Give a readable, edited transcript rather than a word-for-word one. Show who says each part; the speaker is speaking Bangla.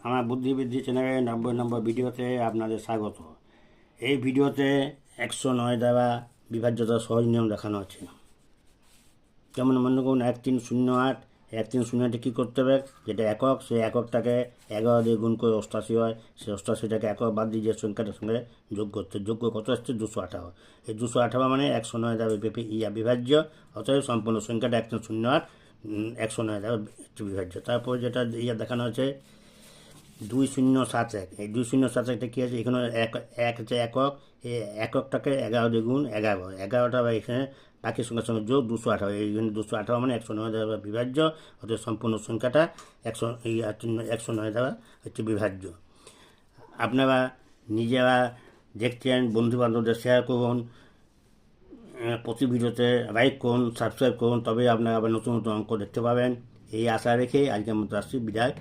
Speaker 1: আমার বুদ্ধিবৃদ্ধি চ্যানেলে 90 ভিডিওতে আপনাদের স্বাগত। এই ভিডিওতে 109 দ্বারা বিভাজ্যতা সহজ নিয়ম দেখানো হচ্ছে। যেমন মনে করুন 1308, 1308 কী করতে হবে, যেটা একক সেই এককটাকে 11 দিয়ে গুণ করে 88 হয়, সেই 88টাকে একক বাদ দিয়ে যে সংখ্যাটার সঙ্গে যোগ করতে, যোগ্য কত আসছে 218। এই 218 মানে 109 দ্বারা বিভাজ্য, অতএব সম্পূর্ণ সংখ্যাটা 1308 109 দ্বারা বিভাজ্য। তারপর যেটা দেখানো হচ্ছে 2071, এই 2071টা কী আছে, এখানে এক হচ্ছে একক, এই এককটাকে 11 দিয়ে গুণ 11, 11টা এখানে বাকি সংখ্যার সঙ্গে যোগ 218, এইখানে 218 মানে 109 দ্বারা বিভাজ্য, অর্থাৎ সম্পূর্ণ সংখ্যাটা 109 দ্বারা হচ্ছে বিভাজ্য। আপনারা নিজেরা দেখছেন, বন্ধুবান্ধবদের শেয়ার করুন, প্রতি ভিডিওতে লাইক করুন, সাবস্ক্রাইব করুন, তবে আপনারা আবার নতুন নতুন অঙ্ক দেখতে পাবেন। এই আশা রেখে আজকের মতো আসছি, বিদায়।